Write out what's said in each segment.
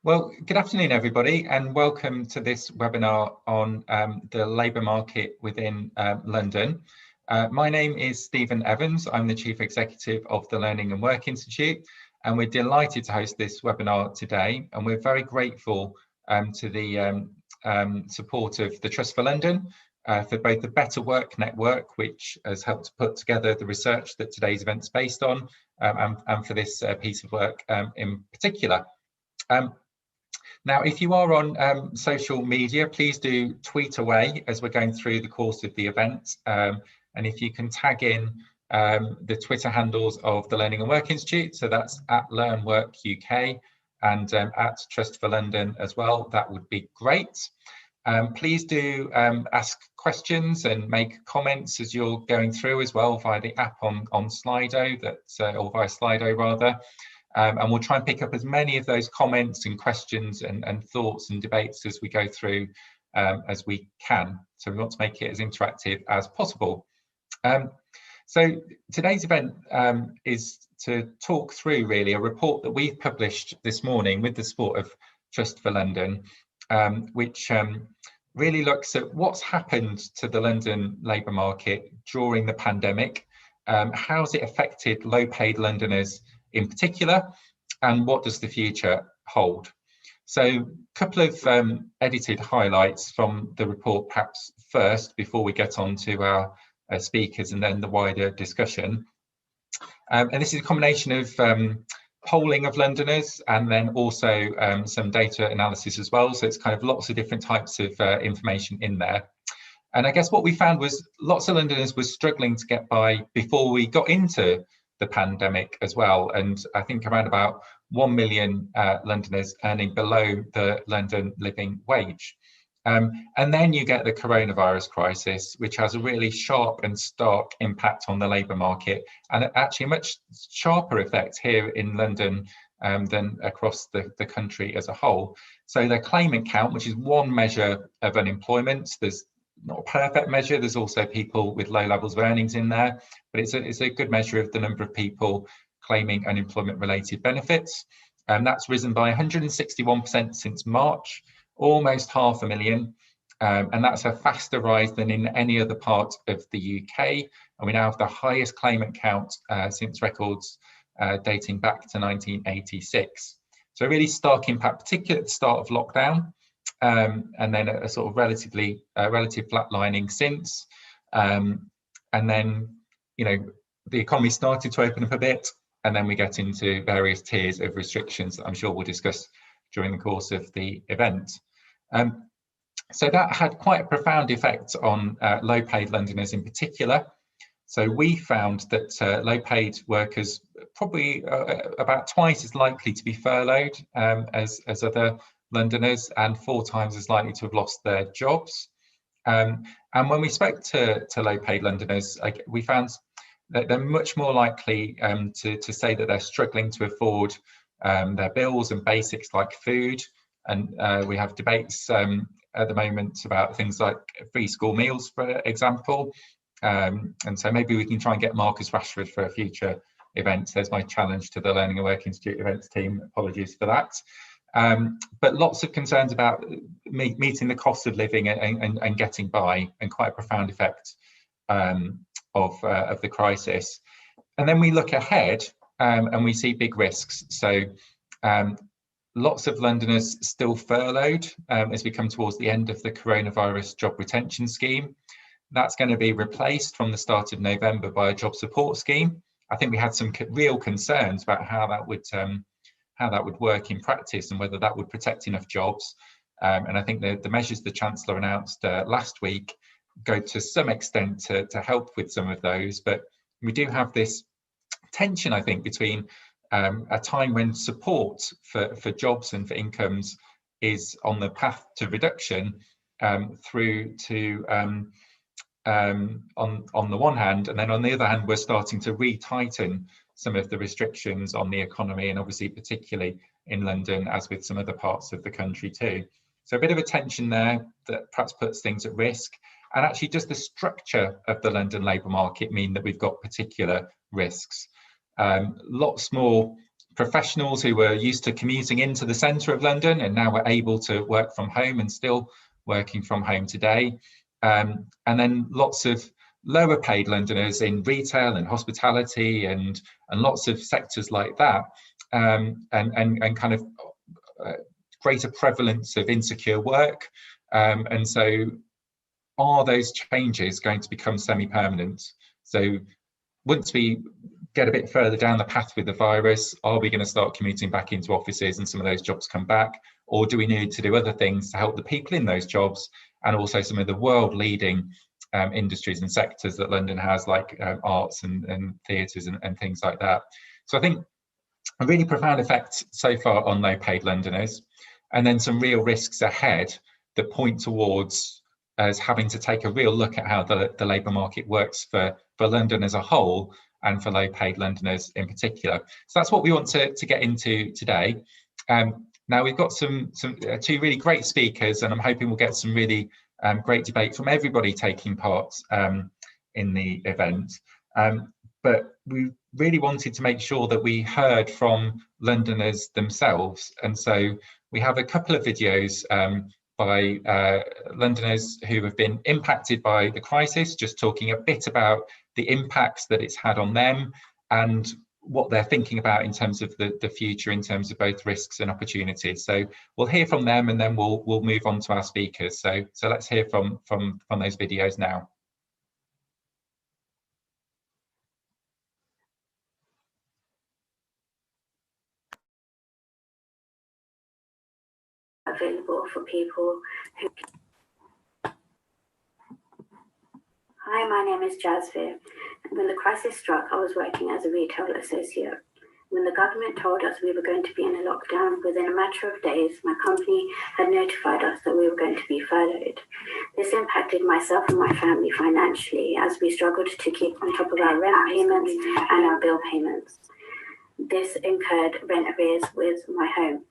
Well, good afternoon, everybody, and welcome to this webinar on the labour market within London. My name is Stephen Evans. I'm the Chief Executive of the Learning and Work Institute, and we're delighted to host this webinar today. And we're very grateful to the support of the Trust for London for both the Better Work Network, which has helped put together the research that today's event is based on, and for this piece of work in particular. Now, if you are on social media, please do tweet away as we're going through the course of the event. And if you can tag in the Twitter handles of the Learning and Work Institute, so that's @LearnWorkUK and @Trust for London as well, that would be great. Please do ask questions and make comments as you're going through as well via the app on Slido, or via Slido rather. And we'll try and pick up as many of those comments and questions and thoughts and debates as we go through as we can. So we want to make it as interactive as possible. So today's event is to talk through really a report that we've published this morning with the support of Trust for London, which really looks at what's happened to the London labour market during the pandemic, how's it affected low-paid Londoners in particular, and what does the future hold? So a couple of edited highlights from the report perhaps first before we get on to our speakers and then the wider discussion. And this is a combination of polling of Londoners and then also some data analysis as well. So it's kind of lots of different types of information in there. And I guess what we found was lots of Londoners were struggling to get by before we got into the pandemic as well, and I think around about 1 million Londoners earning below the London living wage. And then you get the coronavirus crisis, which has a really sharp and stark impact on the labour market, and actually a much sharper effect here in London than across the country as a whole. So the claimant count, which is one measure of unemployment, there's not a perfect measure, there's also people with low levels of earnings in there, but it's a good measure of the number of people claiming unemployment related benefits, and that's risen by 161% since March, almost 500,000, and that's a faster rise than in any other part of the UK, and we now have the highest claimant count since records dating back to 1986. So really stark impact, particularly at the start of lockdown. And then a sort of relative flatlining since, and then the economy started to open up a bit, and then we get into various tiers of restrictions that I'm sure we'll discuss during the course of the event. So that had quite a profound effect on low-paid Londoners in particular. So we found that low-paid workers probably about twice as likely to be furloughed as other Londoners, and 4 times as likely to have lost their jobs. And when we spoke to low-paid Londoners, we found that they're much more likely to say that they're struggling to afford their bills and basics like food. And we have debates at the moment about things like free school meals, for example. And so maybe we can try and get Marcus Rashford for a future event. There's my challenge to the Learning and Work Institute events team. Apologies for that. But lots of concerns about meeting the cost of living and getting by, and quite a profound effect of the crisis. And then we look ahead and we see big risks. So lots of Londoners still furloughed as we come towards the end of the coronavirus job retention scheme. That's going to be replaced from the start of November by a job support scheme. I think we had some real concerns about how that would work in practice and whether that would protect enough jobs. And I think the measures the Chancellor announced last week go to some extent to help with some of those. But we do have this tension, I think, between a time when support for jobs and for incomes is on the path to reduction through to on the one hand, and then on the other hand, we're starting to re-tighten some of the restrictions on the economy, and obviously particularly in London, as with some other parts of the country too. So a bit of a tension there that perhaps puts things at risk. And actually, does the structure of the London labour market mean that we've got particular risks? Lots more professionals who were used to commuting into the centre of London and now were able to work from home and still working from home today. And then lots of lower paid Londoners in retail and hospitality and lots of sectors like that, and kind of greater prevalence of insecure work. And so are those changes going to become semi-permanent? So once we get a bit further down the path with the virus, are we going to start commuting back into offices and some of those jobs come back? Or do we need to do other things to help the people in those jobs and also some of the world leading industries and sectors that London has, like arts and theatres and things like that? So I think a really profound effect so far on low paid Londoners, and then some real risks ahead that point towards us having to take a real look at how the labour market works for London as a whole and for low paid Londoners in particular. So that's what we want to get into today. Now we've got some two really great speakers, and I'm hoping we'll get some really great debate from everybody taking part in the event. But we really wanted to make sure that we heard from Londoners themselves. And so we have a couple of videos by Londoners who have been impacted by the crisis, just talking a bit about the impacts that it's had on them and what they're thinking about in terms of the future, in terms of both risks and opportunities. So we'll hear from them, and then we'll move on to our speakers. So let's hear from those videos now. Available for people who... Hi, my name is Jasvir. When the crisis struck, I was working as a retail associate. When the government told us we were going to be in a lockdown, within a matter of days, my company had notified us that we were going to be furloughed. This impacted myself and my family financially as we struggled to keep on top of our rent payments and our bill payments. This incurred rent arrears with my home.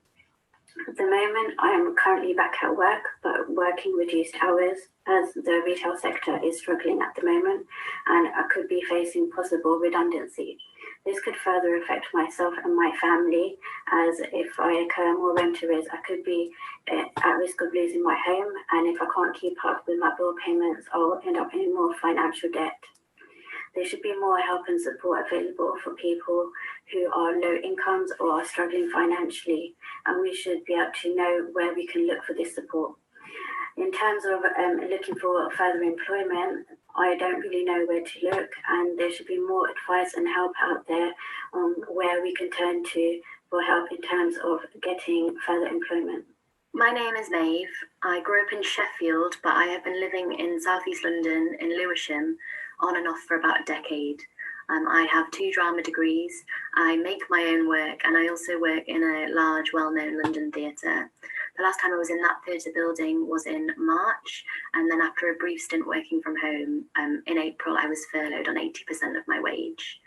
At the moment, I am currently back at work, but working reduced hours as the retail sector is struggling at the moment, and I could be facing possible redundancy. This could further affect myself and my family, as if I incur more rent arrears, I could be at risk of losing my home, and if I can't keep up with my bill payments, I'll end up in more financial debt. There should be more help and support available for people who are low incomes or are struggling financially, and we should be able to know where we can look for this support. In terms of looking for further employment, I don't really know where to look, and there should be more advice and help out there on where we can turn to for help in terms of getting further employment. My name is Maeve. I grew up in Sheffield, but I have been living in southeast London in Lewisham on and off for about a decade. I have 2 drama degrees, I make my own work, and I also work in a large, well-known London theatre. The last time I was in that theatre building was in March, and then after a brief stint working from home, in April I was furloughed on 80% of my wage.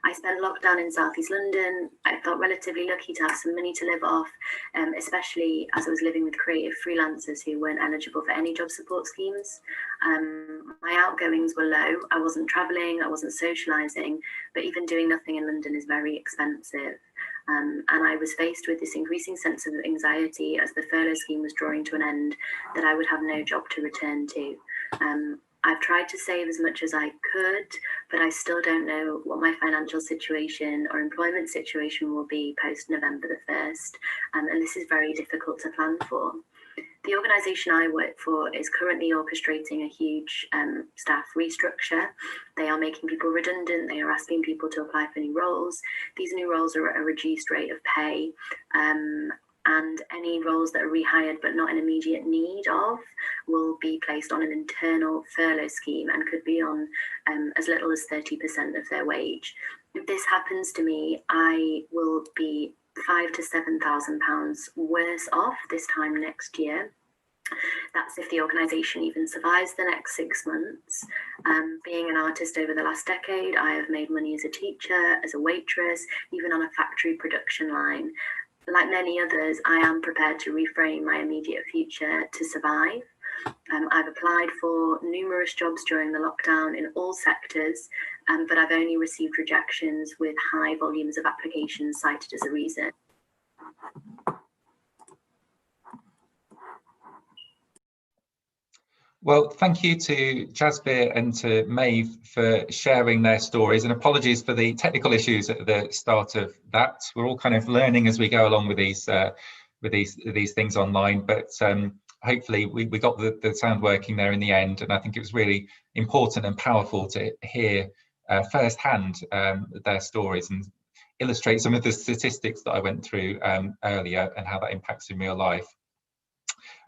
I spent lockdown in southeast London. I felt relatively lucky to have some money to live off, especially as I was living with creative freelancers who weren't eligible for any job support schemes. My outgoings were low. I wasn't travelling, I wasn't socialising, but even doing nothing in London is very expensive. And I was faced with this increasing sense of anxiety as the furlough scheme was drawing to an end, that I would have no job to return to. I've tried to save as much as I could, but I still don't know what my financial situation or employment situation will be post November the 1st, and this is very difficult to plan for. The organisation I work for is currently orchestrating a huge staff restructure. They are making people redundant. They are asking people to apply for new roles. These new roles are at a reduced rate of pay. And any roles that are rehired but not in immediate need of will be placed on an internal furlough scheme and could be on as little as 30% of their wage. If this happens to me, I will be £5,000 to £7,000 worse off this time next year. That's if the organisation even survives the next 6 months. Being an artist over the last decade, I have made money as a teacher, as a waitress, even on a factory production line. Like many others, I am prepared to reframe my immediate future to survive. I've applied for numerous jobs during the lockdown in all sectors, but I've only received rejections with high volumes of applications cited as a reason. Well, thank you to Jasbir and to Maeve for sharing their stories, and apologies for the technical issues at the start of that. We're all kind of learning as we go along with these things online, but hopefully we got the sound working there in the end, and I think it was really important and powerful to hear firsthand their stories and illustrate some of the statistics that I went through earlier and how that impacts in real life.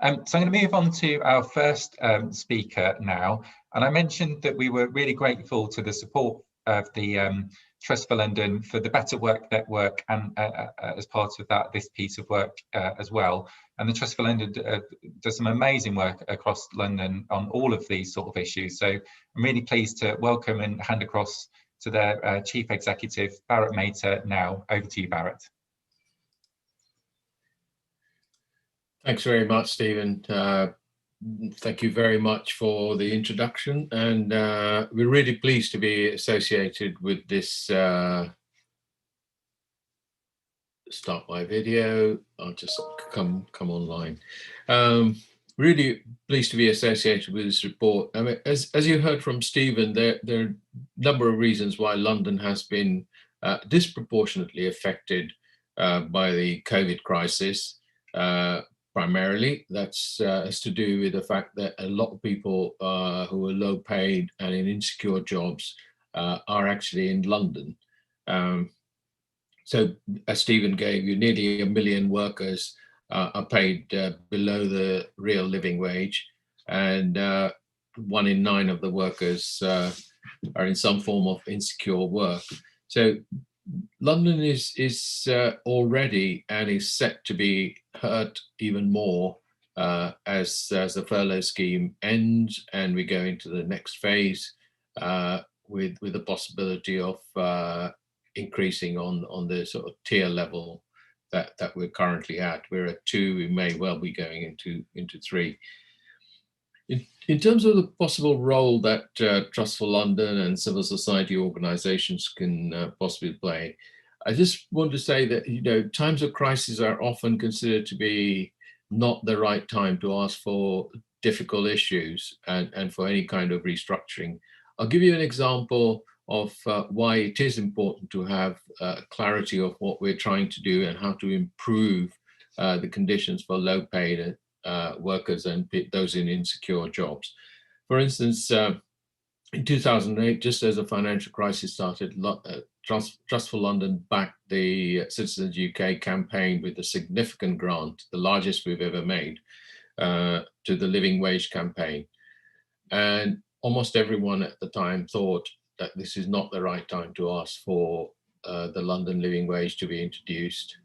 So I'm going to move on to our first speaker now, and I mentioned that we were really grateful to the support of the Trust for London for the Better Work Network, and as part of that, this piece of work as well. And the Trust for London does some amazing work across London on all of these sort of issues. So I'm really pleased to welcome and hand across to their Chief Executive, Barrett Mater now. Over to you, Barrett. Thanks very much, Stephen. Thank you very much for the introduction, and we're really pleased to be associated with this. Start my video. I'll just come online. Really pleased to be associated with this report. I mean, as you heard from Stephen, there are a number of reasons why London has been disproportionately affected by the COVID crisis. Primarily, that's has to do with the fact that a lot of people who are low paid and in insecure jobs are actually in London. So as Stephen gave you, nearly 1 million workers are paid below the real living wage, and 1 in 9 of the workers are in some form of insecure work. So London is already and is set to be hurt even more as the furlough scheme ends and we go into the next phase with the possibility of increasing on the sort of tier level that we're currently at. We're at 2, we may well be going into 3. In terms of the possible role that Trust for London and civil society organisations can possibly play, I just want to say that, you know, times of crisis are often considered to be not the right time to ask for difficult issues and for any kind of restructuring. I'll give you an example of why it is important to have clarity of what we're trying to do and how to improve the conditions for low paid workers and those in insecure jobs. For instance, in 2008, just as the financial crisis started, Trust for London backed the Citizens UK campaign with a significant grant, the largest we've ever made, to the Living Wage campaign. And almost everyone at the time thought that this is not the right time to ask for the London Living Wage to be introduced.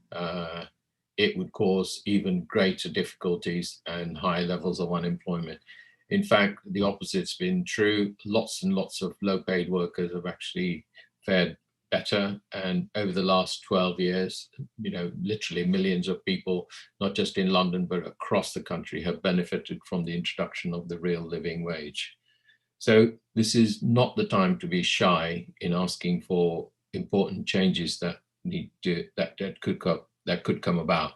It would cause even greater difficulties and high levels of unemployment. In fact, the opposite's been true. Lots and lots of low-paid workers have actually fared better. And over the last 12 years, you know, literally millions of people, not just in London, but across the country, have benefited from the introduction of the real living wage. So this is not the time to be shy in asking for important changes that could come about.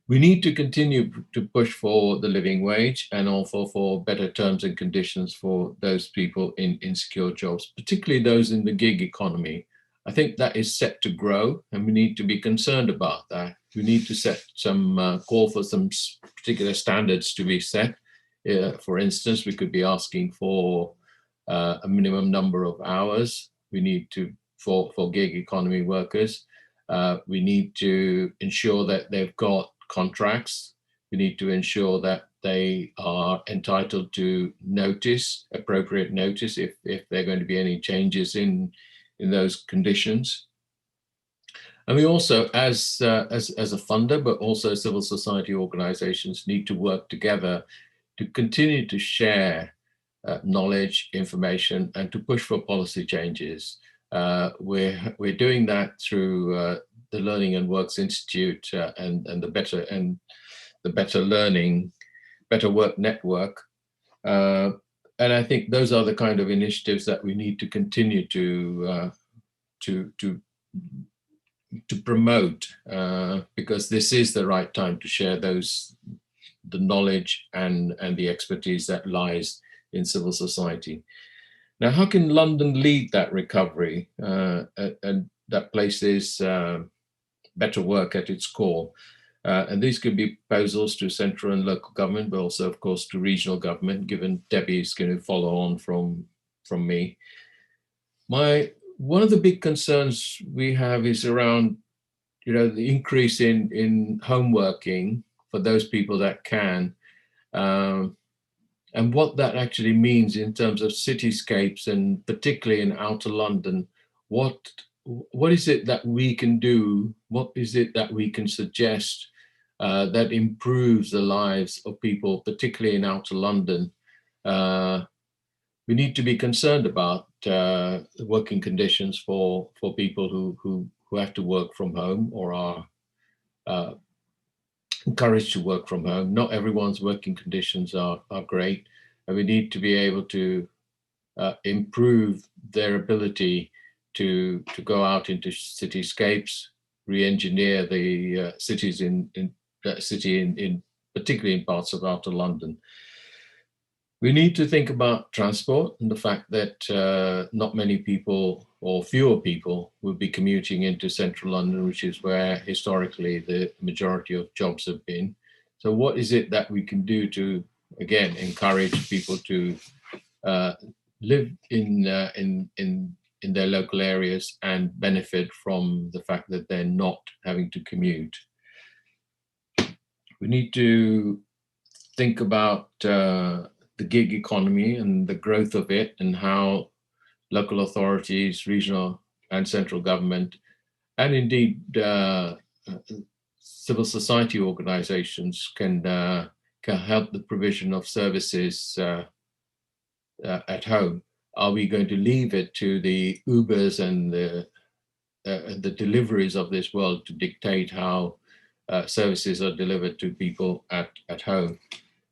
We need to continue to push for the living wage and also for better terms and conditions for those people in insecure jobs, particularly those in the gig economy. I think that is set to grow and we need to be concerned about that. We need to set some call for some particular standards to be set. For instance, we could be asking for a minimum number of hours. We need to, for gig economy workers, we need to ensure that they've got contracts. We need to ensure that they are entitled to notice, appropriate notice, if there are going to be any changes in those conditions. And we also, as a funder, but also civil society organizations, need to work together to continue to share knowledge, information, and to push for policy changes. We're doing that through the Learning and Works Institute and the Better Work Network. and I think those are the kind of initiatives that we need to continue to promote, because this is the right time to share the knowledge and the expertise that lies in civil society. Now, how can London lead that recovery and that places better work at its core? And these could be proposals to central and local government, but also, of course, to regional government, given Debbie is going to follow on from me. One of the big concerns we have is around, the increase in home working for those people that can, and what that actually means in terms of cityscapes, and particularly in outer London. What is it that we can do? What is it that we can suggest that improves the lives of people, particularly in outer London? We need to be concerned about working conditions for people who have to work from home or are encouraged to work from home. Not everyone's working conditions are great, and we need to be able to improve their ability to go out into cityscapes, re-engineer the cities in particularly in parts of outer London. We need to think about transport and the fact that not many people, or fewer people, will be commuting into central London, which is where historically the majority of jobs have been. So what is it that we can do to, again, encourage people to live in their local areas and benefit from the fact that they're not having to commute? We need to think about the gig economy and the growth of it, and how local authorities, regional and central government, and indeed civil society organizations can help the provision of services at home. Are we going to leave it to the Ubers and the deliveries of this world to dictate how services are delivered to people at home?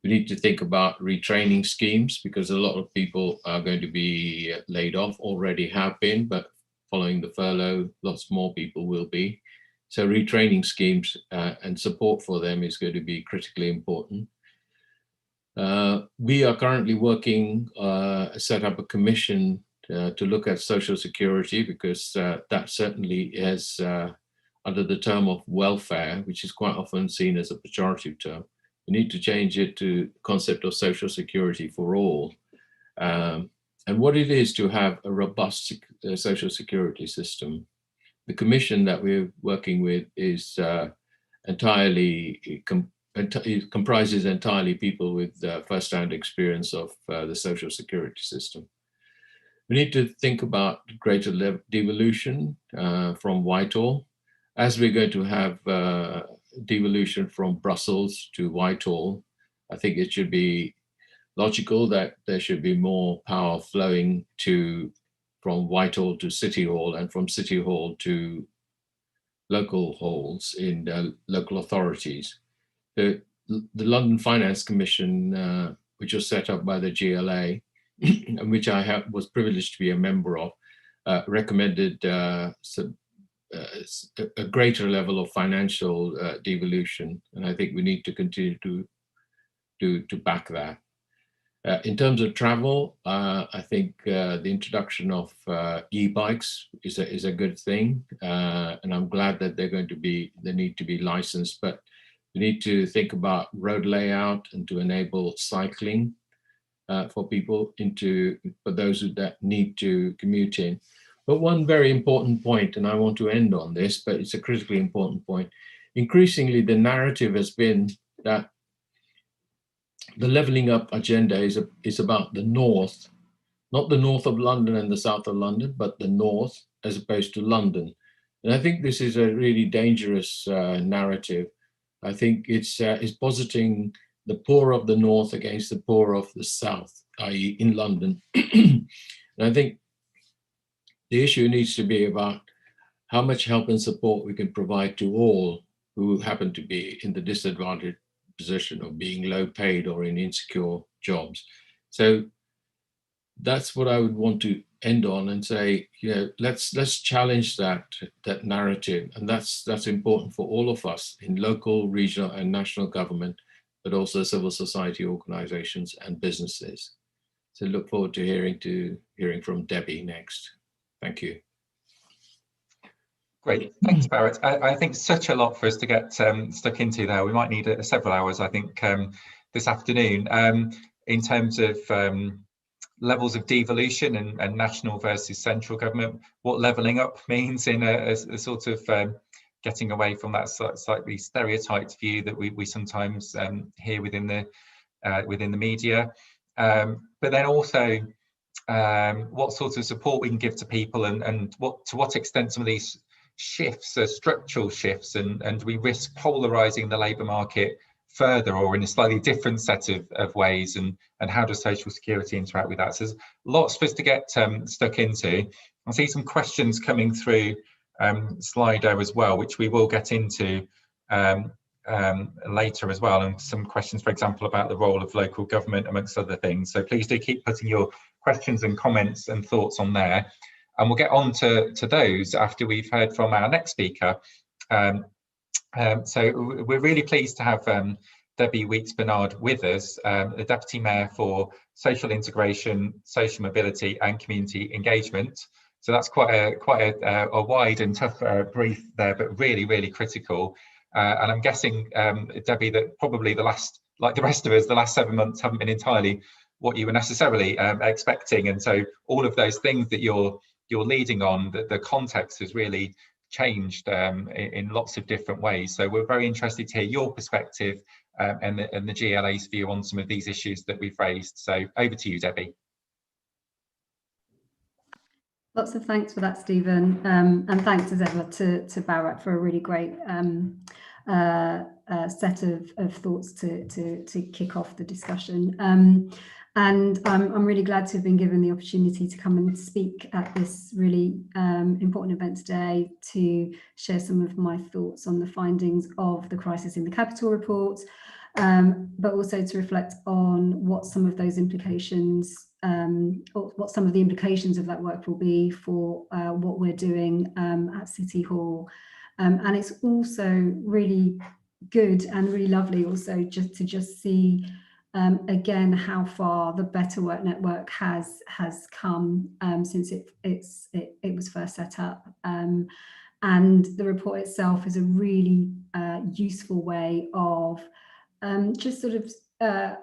We need to think about retraining schemes, because a lot of people are going to be laid off, already have been, but following the furlough, lots more people will be. So retraining schemes and support for them is going to be critically important. We are currently working, set up a commission to look at social security, because that certainly is under the term of welfare, which is quite often seen as a pejorative term. We need to change it to the concept of social security for all, and what it is to have a robust social security system. The commission that we're working with is comprises entirely people with first-hand experience of the social security system. We need to think about greater devolution from Whitehall, as we're going to have devolution from Brussels to Whitehall. I think it should be logical that there should be more power flowing from Whitehall to City Hall, and from City Hall to local halls in local authorities. The London Finance Commission, which was set up by the GLA, and which I was privileged to be a member of, recommended a greater level of financial devolution, and I think we need to continue to back that. In terms of travel, I think the introduction of e-bikes is a good thing, and I'm glad that they need to be licensed, but we need to think about road layout and to enable cycling for people, for those that need to commute in. But one very important point, and I want to end on this, but it's a critically important point. Increasingly, the narrative has been that the levelling up agenda is about the north, not the north of London and the south of London, but the north as opposed to London. And I think this is a really dangerous narrative. I think it's positing the poor of the north against the poor of the south, i.e. in London. And I think the issue needs to be about how much help and support we can provide to all who happen to be in the disadvantaged position of being low paid or in insecure jobs. So that's what I would want to end on and say, let's challenge that narrative, and that's important for all of us in local, regional, and national government, but also civil society organizations and businesses. So look forward to hearing from Debbie next. Thank you. Great, thanks, Barrett. I think such a lot for us to get stuck into there. We might need several hours, I think, this afternoon, in terms of levels of devolution and national versus central government, what levelling up means in a sort of getting away from that slightly stereotyped view that we sometimes hear within the media, but then also what sort of support we can give to people, and to what extent some of these shifts are structural shifts, and we risk polarising the labour market further or in a slightly different set of ways, and how does social security interact with that? So there's lots for us to get stuck into. I see some questions coming through Slido as well, which we will get into later as well, and some questions, for example, about the role of local government amongst other things. So please do keep putting your questions and comments and thoughts on there, and we'll get on to those after we've heard from our next speaker. So we're really pleased to have Debbie Weeks-Bernard with us, the Deputy Mayor for Social Integration, Social Mobility and Community Engagement. So that's quite a wide and tough brief there, but really, really critical. And I'm guessing, Debbie, that probably like the rest of us, the last 7 months haven't been entirely what you were necessarily expecting. And so all of those things that you're leading on, the context has really changed in lots of different ways. So we're very interested to hear your perspective and the GLA's view on some of these issues that we've raised. So over to you, Debbie. Lots of thanks for that, Stephen, and thanks as ever to Barrett for a really great set of thoughts to kick off the discussion. And I'm really glad to have been given the opportunity to come and speak at this really important event today, to share some of my thoughts on the findings of the Crisis in the Capital report, but also to reflect on what some of those implications, or what some of the implications of that work will be for what we're doing at City Hall. And it's also really good and really lovely also just to see again how far the Better Work Network has come since it was first set up, and the report itself is a really useful way of just sort of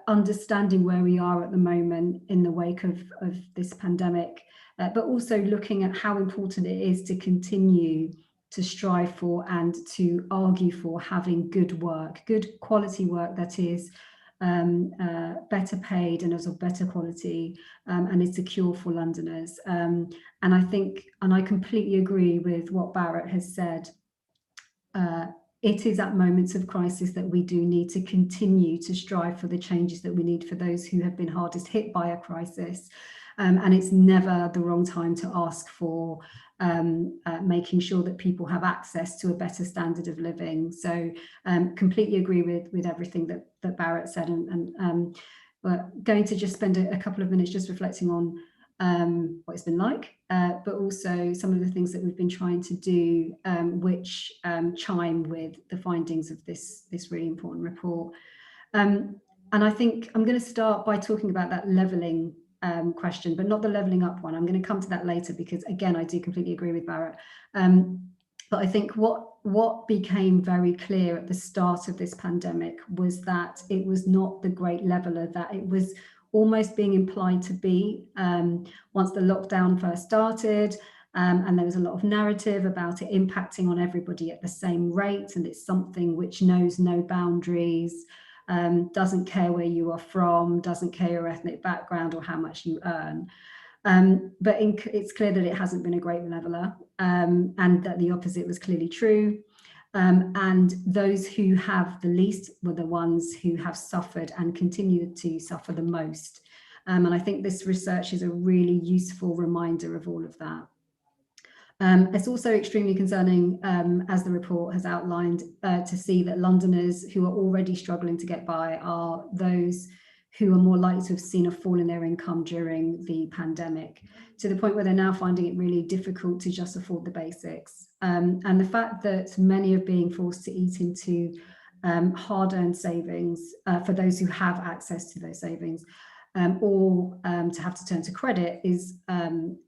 understanding where we are at the moment in the wake of this pandemic, but also looking at how important it is to continue to strive for and to argue for having good work, good quality work that is better paid and is of better quality, and is secure for Londoners. And I think, and I completely agree with what Barrett has said, it is at moments of crisis that we do need to continue to strive for the changes that we need for those who have been hardest hit by a crisis. And it's never the wrong time to ask for making sure that people have access to a better standard of living. So completely agree with everything that Barrett said, and we're going to just spend a couple of minutes just reflecting on what it's been like, but also some of the things that we've been trying to do, which chime with the findings of this really important report. And I think I'm going to start by talking about that levelling question, but not the levelling up one. I'm going to come to that later because, again, I do completely agree with Barrett. But I think what became very clear at the start of this pandemic was that it was not the great leveller that it was almost being implied to be once the lockdown first started, and there was a lot of narrative about it impacting on everybody at the same rate, and it's something which knows no boundaries, doesn't care where you are from, doesn't care your ethnic background or how much you earn. But it's clear that it hasn't been a great leveller, and that the opposite was clearly true. And those who have the least were the ones who have suffered and continue to suffer the most. And I think this research is a really useful reminder of all of that. It's also extremely concerning, as the report has outlined, to see that Londoners who are already struggling to get by are those who are more likely to have seen a fall in their income during the pandemic, to the point where they're now finding it really difficult to just afford the basics. And the fact that many are being forced to eat into hard-earned savings for those who have access to those savings, or to have to turn to credit, is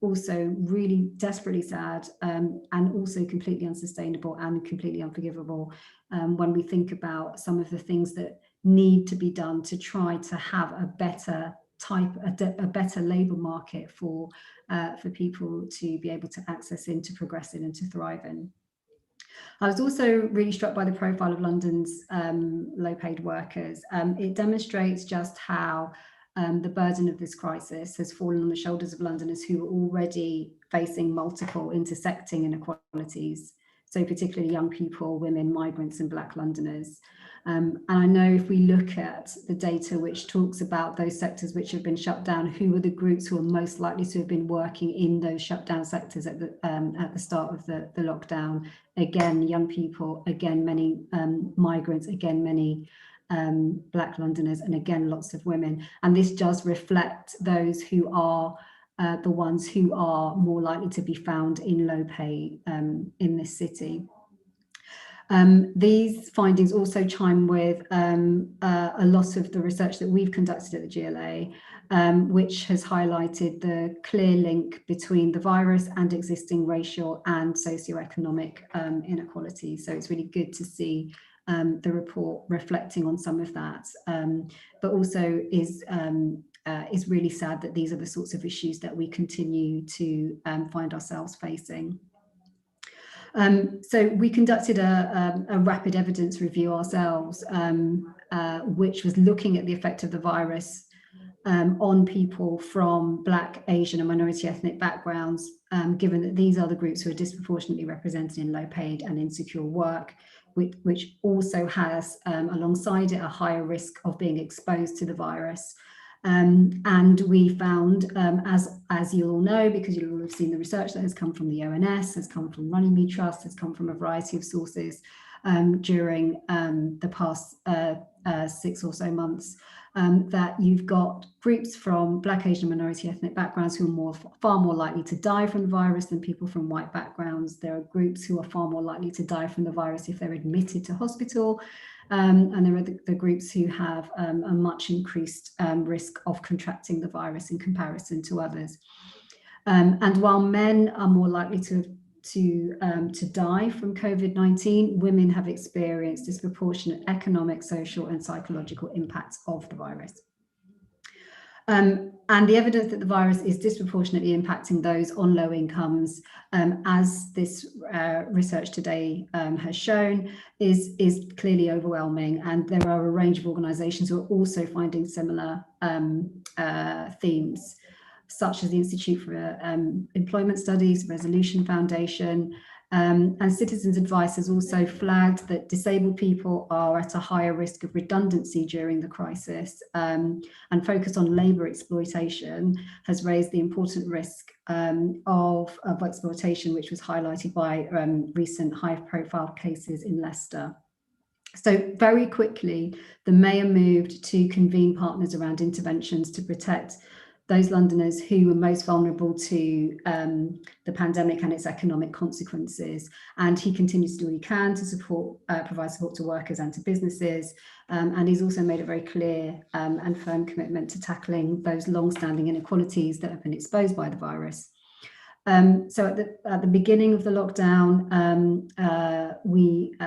also really desperately sad, and also completely unsustainable and completely unforgivable when we think about some of the things that need to be done to try to have a better labour market for people to be able to access in, to progress in and to thrive in. I was also really struck by the profile of London's low-paid workers. It demonstrates just how the burden of this crisis has fallen on the shoulders of Londoners who are already facing multiple intersecting inequalities. So particularly young people, women, migrants and Black Londoners. And I know if we look at the data which talks about those sectors which have been shut down, who are the groups who are most likely to have been working in those shut down sectors at the start of the lockdown? Again, young people, again, many migrants, again, many Black Londoners, and again, lots of women. And this does reflect those who are the ones who are more likely to be found in low pay in this city. These findings also chime with a lot of the research that we've conducted at the GLA, which has highlighted the clear link between the virus and existing racial and socioeconomic inequality. So it's really good to see the report reflecting on some of that, but also is really sad that these are the sorts of issues that we continue to find ourselves facing. So we conducted a rapid evidence review ourselves, which was looking at the effect of the virus on people from Black, Asian and minority ethnic backgrounds, given that these are the groups who are disproportionately represented in low paid and insecure work, which also has alongside it a higher risk of being exposed to the virus. And we found, as you'll all know, because you'll all have seen the research that has come from the ONS, has come from Runnymede Trust, has come from a variety of sources during the past 6 or so months, that you've got groups from Black, Asian, minority ethnic backgrounds who are far more likely to die from the virus than people from white backgrounds. There are groups who are far more likely to die from the virus if they're admitted to hospital. And there are the groups who have a much increased risk of contracting the virus in comparison to others. And while men are more likely to die from COVID-19, women have experienced disproportionate economic, social and psychological impacts of the virus. And the evidence that the virus is disproportionately impacting those on low incomes, as this research today has shown, is clearly overwhelming. And there are a range of organisations who are also finding similar themes, such as the Institute for Employment Studies, Resolution Foundation, and Citizens Advice has also flagged that disabled people are at a higher risk of redundancy during the crisis, and focus on labour exploitation has raised the important risk of exploitation, which was highlighted by recent high-profile cases in Leicester. So very quickly, the Mayor moved to convene partners around interventions to protect those Londoners who were most vulnerable to the pandemic and its economic consequences. And he continues to do what he can to support, provide support to workers and to businesses. And he's also made a very clear and firm commitment to tackling those long-standing inequalities that have been exposed by the virus. So at the beginning of the lockdown, we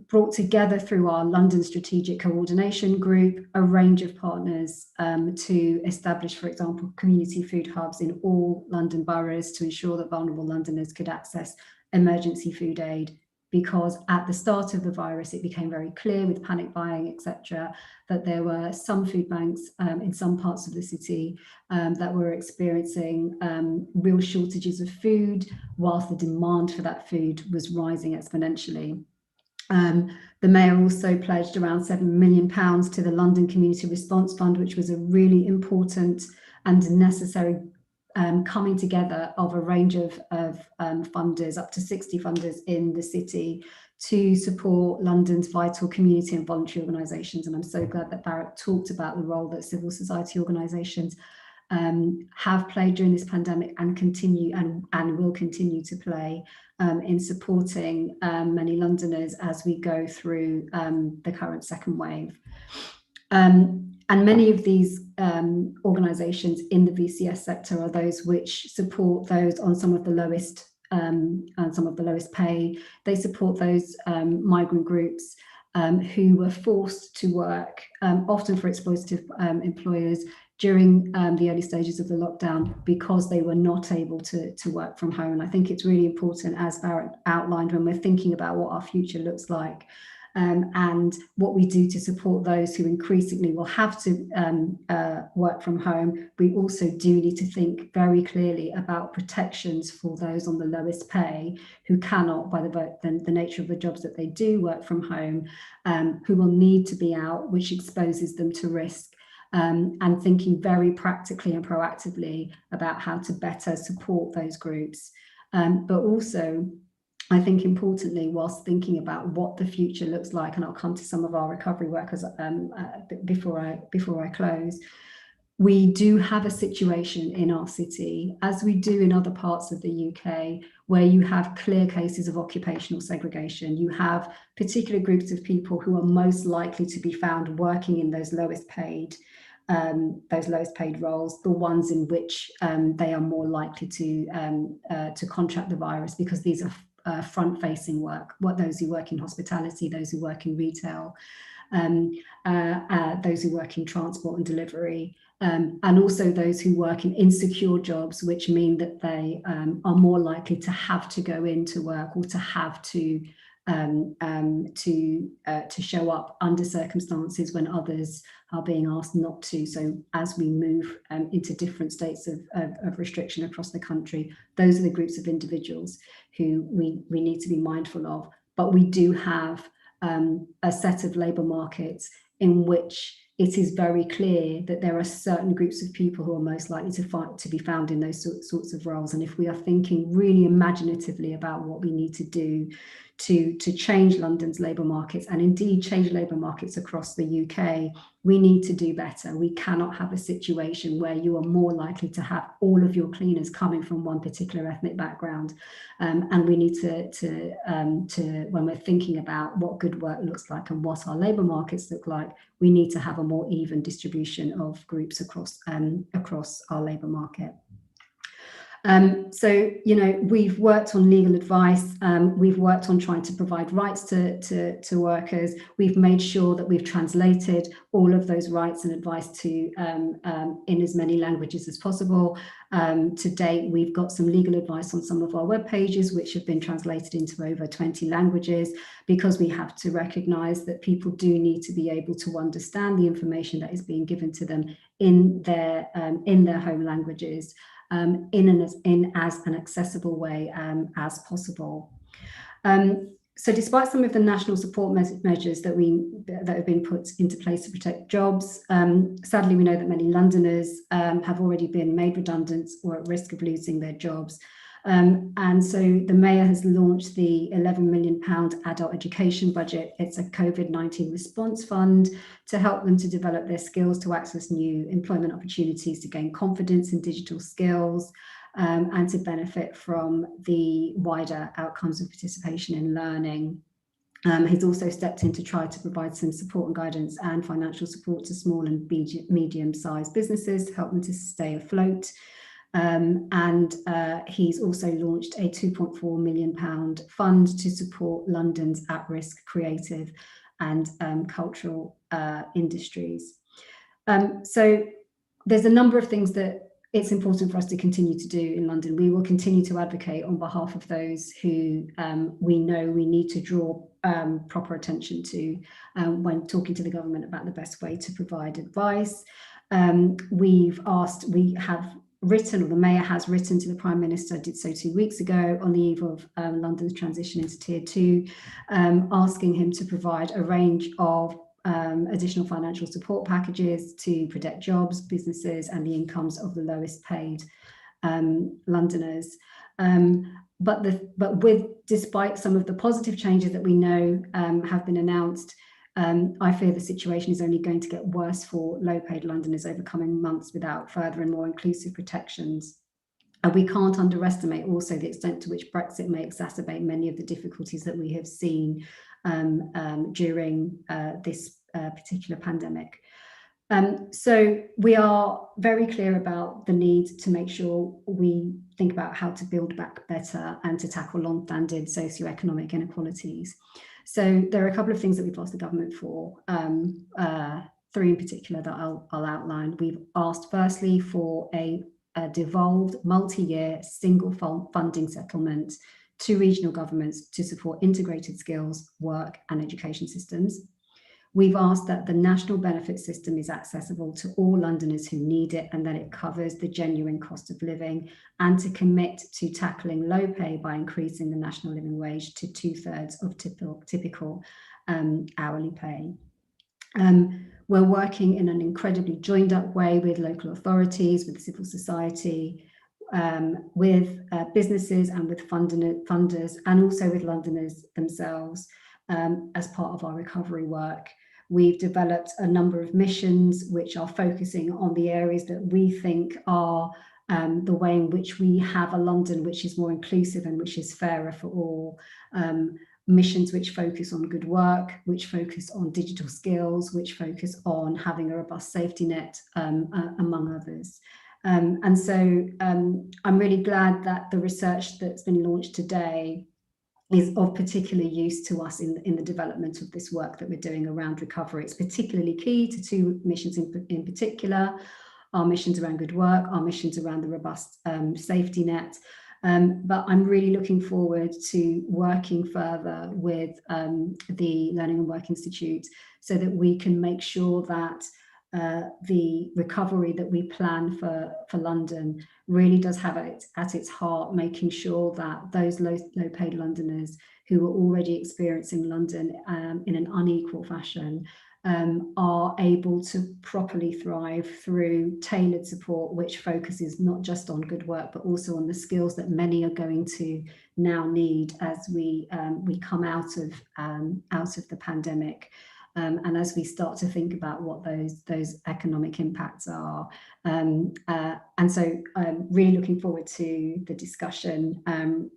brought together through our London Strategic Coordination Group a range of partners to establish, for example, community food hubs in all London boroughs to ensure that vulnerable Londoners could access emergency food aid, because at the start of the virus it became very clear with panic buying, etc., that there were some food banks in some parts of the city that were experiencing real shortages of food, whilst the demand for that food was rising exponentially. The Mayor also pledged around £7 million to the London Community Response Fund, which was a really important and necessary coming together of a range of funders, up to 60 funders in the city, to support London's vital community and voluntary organisations. And I'm so glad that Barrett talked about the role that civil society organisations have played during this pandemic and continue and will continue to play in supporting many Londoners as we go through the current second wave. And many of these organisations in the VCS sector are those which support those on some of the lowest pay. They support those migrant groups who were forced to work, often for exploitative employers, during the early stages of the lockdown, because they were not able to work from home. And I think it's really important, as Barrett outlined, when we're thinking about what our future looks like, and what we do to support those who increasingly will have to work from home, we also do need to think very clearly about protections for those on the lowest pay who cannot, by the nature of the jobs that they do, work from home, who will need to be out, which exposes them to risk. And thinking very practically and proactively about how to better support those groups. But also, I think importantly, whilst thinking about what the future looks like, and I'll come to some of our recovery workers before I close, we do have a situation in our city, as we do in other parts of the UK, where you have clear cases of occupational segregation. You have particular groups of people who are most likely to be found working in those lowest paid roles, the ones in which they are more likely to contract the virus, because these are front-facing work. Those who work in hospitality, those who work in retail, those who work in transport and delivery, and also those who work in insecure jobs, which mean that they are more likely to have to go into work, or to have to show up under circumstances when others are being asked not to. So as we move into different states of restriction across the country, those are the groups of individuals who we need to be mindful of. But we do have a set of labour markets in which it is very clear that there are certain groups of people who are most likely to be found in those sorts of roles. And if we are thinking really imaginatively about what we need to do to change London's labour markets, and indeed change labour markets across the UK, we need to do better. We cannot have a situation where you are more likely to have all of your cleaners coming from one particular ethnic background. And we need to when we're thinking about what good work looks like and what our labour markets look like, we need to have a more even distribution of groups across our labour market. So, we've worked on legal advice, we've worked on trying to provide rights to workers. We've made sure that we've translated all of those rights and advice to in as many languages as possible. To date, we've got some legal advice on some of our web pages, which have been translated into over 20 languages, because we have to recognise that people do need to be able to understand the information that is being given to them in their home languages. In as an accessible way as possible. So despite some of the national support measures that have been put into place to protect jobs, sadly we know that many Londoners have already been made redundant or at risk of losing their jobs. And so the Mayor has launched the £11 million adult education budget. It's a COVID-19 response fund to help them to develop their skills, to access new employment opportunities, to gain confidence in digital skills, and to benefit from the wider outcomes of participation in learning. He's also stepped in to try to provide some support and guidance and financial support to small and medium-sized businesses to help them to stay afloat. And he's also launched a £2.4 million fund to support London's at-risk creative and cultural industries. So there's a number of things that it's important for us to continue to do in London. We will continue to advocate on behalf of those who we know we need to draw proper attention to when talking to the government about the best way to provide advice. We have written, or the Mayor has written to the Prime Minister, did so 2 weeks ago on the eve of London's transition into Tier 2, asking him to provide a range of additional financial support packages to protect jobs, businesses and the incomes of the lowest paid Londoners. Despite some of the positive changes that we know have been announced, I fear the situation is only going to get worse for low-paid Londoners over coming months without further and more inclusive protections. And we can't underestimate also the extent to which Brexit may exacerbate many of the difficulties that we have seen during this particular pandemic. So we are very clear about the need to make sure we think about how to build back better and to tackle long-standing socioeconomic inequalities. So there are a couple of things that we've asked the government for, three in particular that I'll outline. We've asked firstly for a devolved multi-year single funding settlement to regional governments to support integrated skills, work and education systems. We've asked that the national benefit system is accessible to all Londoners who need it and that it covers the genuine cost of living, and to commit to tackling low pay by increasing the national living wage to 2/3 of typical hourly pay. We're working in an incredibly joined up way with local authorities, with civil society, with businesses and with funders, and also with Londoners themselves as part of our recovery work. We've developed a number of missions which are focusing on the areas that we think are the way in which we have a London which is more inclusive and which is fairer for all. Missions which focus on good work, which focus on digital skills, which focus on having a robust safety net, among others. And so I'm really glad that the research that's been launched today is of particular use to us in the development of this work that we're doing around recovery. It's particularly key to two missions in particular: our missions around good work, our missions around the robust safety net. But I'm really looking forward to working further with the Learning and Work Institute so that we can make sure that the recovery that we plan for London really does have at its heart making sure that those low-paid Londoners who are already experiencing London in an unequal fashion are able to properly thrive through tailored support, which focuses not just on good work, but also on the skills that many are going to now need as we come out of the pandemic. And as we start to think about what those economic impacts are. And so I'm really looking forward to the discussion.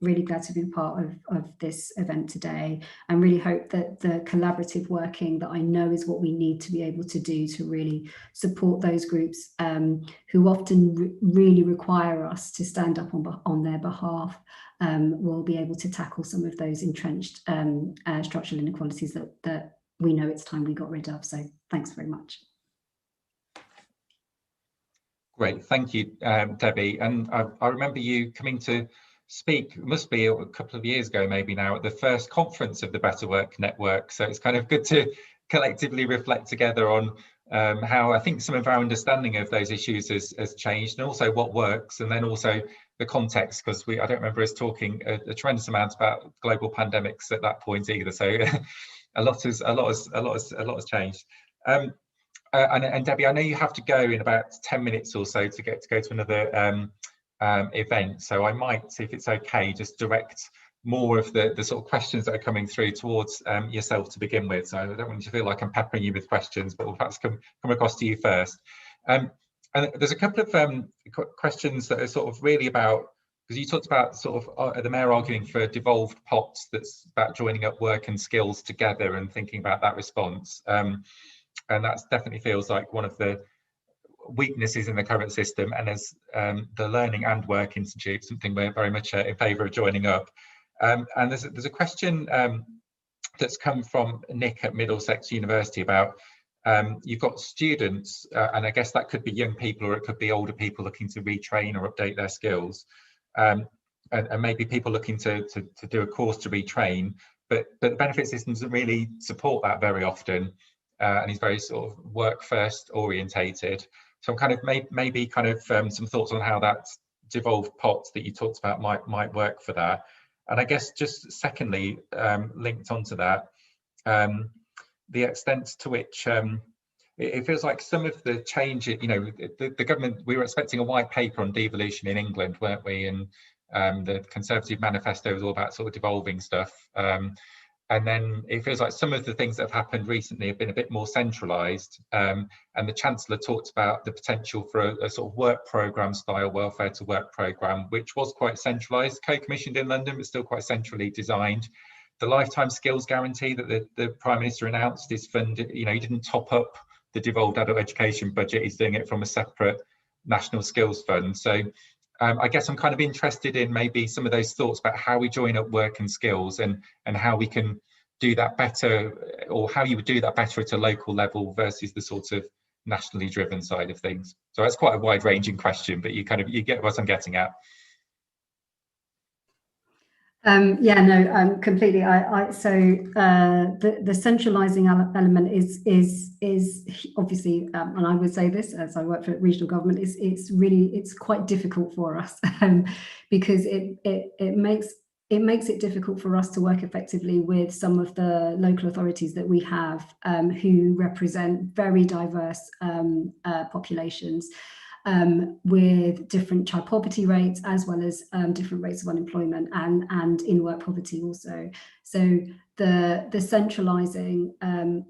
Really glad to be part of this event today, and really hope that the collaborative working that I know is what we need to be able to do to really support those groups who often really require us to stand up on their behalf, will be able to tackle some of those entrenched structural inequalities that we know it's time we got rid of. So thanks very much. Great, thank you, Debbie. And I remember you coming to speak, it must be a couple of years ago maybe now, at the first conference of the Better Work Network. So it's kind of good to collectively reflect together on how I think some of our understanding of those issues has changed, and also what works, and then also the context, because I don't remember us talking a tremendous amount about global pandemics at that point either. So a lot has changed. And Debbie, I know you have to go in about 10 minutes or so to go to another event. So I might, if it's okay, just direct more of the sort of questions that are coming through towards yourself to begin with. So I don't want you to feel like I'm peppering you with questions, but we'll perhaps come across to you first. And there's a couple of questions that are sort of really about, because you talked about sort of the Mayor arguing for devolved pots, that's about joining up work and skills together and thinking about that response. And that definitely feels like one of the weaknesses in the current system. And as the Learning and Work Institute, something we're very much in favour of joining up. And there's a question that's come from Nick at Middlesex University about you've got students, and I guess that could be young people or it could be older people looking to retrain or update their skills. And maybe people looking to do a course to retrain, but the benefit system doesn't really support that very often, and is very sort of work first orientated. So I'm kind of maybe kind of some thoughts on how that devolved pot that you talked about might work for that. And I guess just secondly, linked onto that, the extent to which it feels like some of the change, the government, we were expecting a white paper on devolution in England, weren't we? And the Conservative manifesto was all about sort of devolving stuff. And then it feels like some of the things that have happened recently have been a bit more centralised. And the Chancellor talked about the potential for a sort of work programme style welfare to work programme, which was quite centralised, co-commissioned in London, but still quite centrally designed. The lifetime skills guarantee that the Prime Minister announced is funded, he didn't top up the devolved adult education budget, he's doing it from a separate national skills fund. So I guess I'm kind of interested in maybe some of those thoughts about how we join up work and skills and how we can do that better, or how you would do that better at a local level versus the sort of nationally driven side of things. So that's quite a wide ranging question, but you get what I'm getting at. Yeah, no, completely. The centralising element is obviously, and I would say this as I work for regional government, it's quite difficult for us because it makes it difficult for us to work effectively with some of the local authorities that we have who represent very diverse populations. With different child poverty rates, as well as different rates of unemployment and in-work poverty also. So the centralising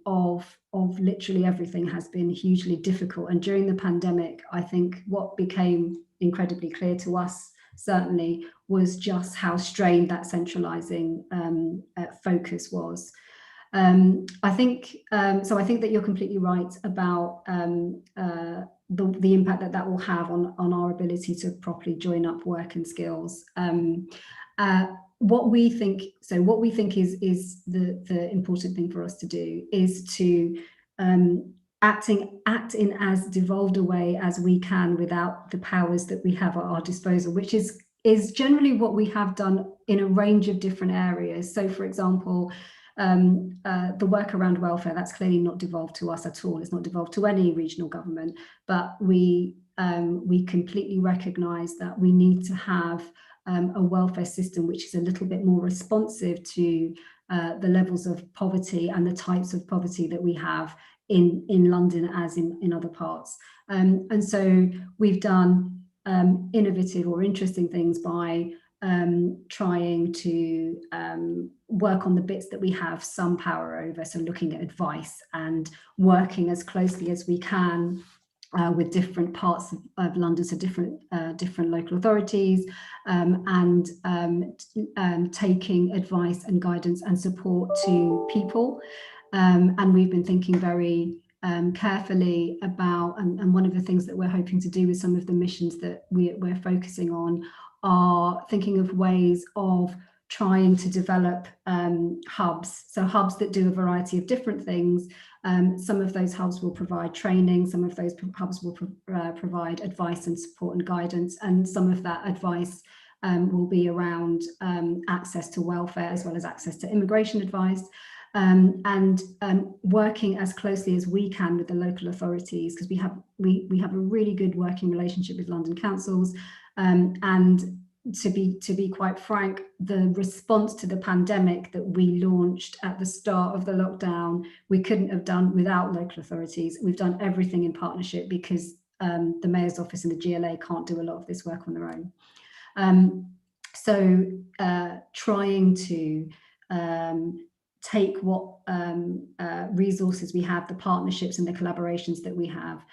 of literally everything has been hugely difficult. And during the pandemic, I think what became incredibly clear to us certainly was just how strained that centralising focus was. I think that you're completely right about the impact that will have on our ability to properly join up work and skills. What we think is the important thing for us to do is to act in as devolved a way as we can without the powers that we have at our disposal, which is generally what we have done in a range of different areas. So, for example, the work around welfare, that's clearly not devolved to us at all. It's not devolved to any regional government, but we completely recognise that we need to have a welfare system which is a little bit more responsive to the levels of poverty and the types of poverty that we have in London as in other parts. And so we've done innovative or interesting things by trying to work on the bits that we have some power over, so looking at advice and working as closely as we can with different parts of London, so different local authorities, and taking advice and guidance and support to people. And we've been thinking very carefully about, and one of the things that we're hoping to do with some of the missions that we're focusing on are thinking of ways of trying to develop hubs, so hubs that do a variety of different things. Some of those hubs will provide training, some of those hubs will provide advice and support and guidance, and some of that advice will be around access to welfare as well as access to immigration advice. And working as closely as we can with the local authorities, because we have a really good working relationship with London councils, and to be quite frank, the response to the pandemic that we launched at the start of the lockdown, we couldn't have done without local authorities. We've done everything in partnership because the Mayor's Office and the GLA can't do a lot of this work on their own. So trying to take what resources we have, the partnerships and the collaborations that we have,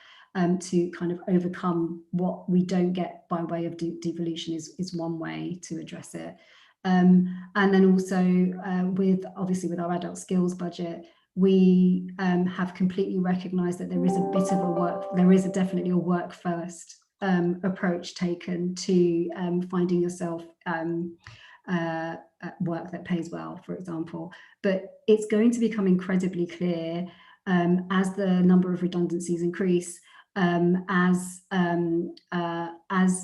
to kind of overcome what we don't get by way of devolution is one way to address it. And then also with our adult skills budget, we have completely recognised that there is definitely a work first approach taken to finding yourself work that pays well, for example. But it's going to become incredibly clear as the number of redundancies increase, as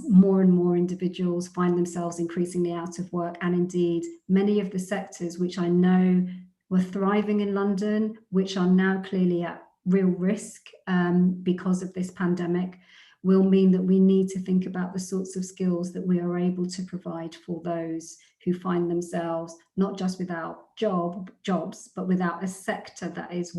more and more individuals find themselves increasingly out of work, and indeed many of the sectors which I know were thriving in London, which are now clearly at real risk because of this pandemic, will mean that we need to think about the sorts of skills that we are able to provide for those who find themselves not just without jobs, but without a sector that is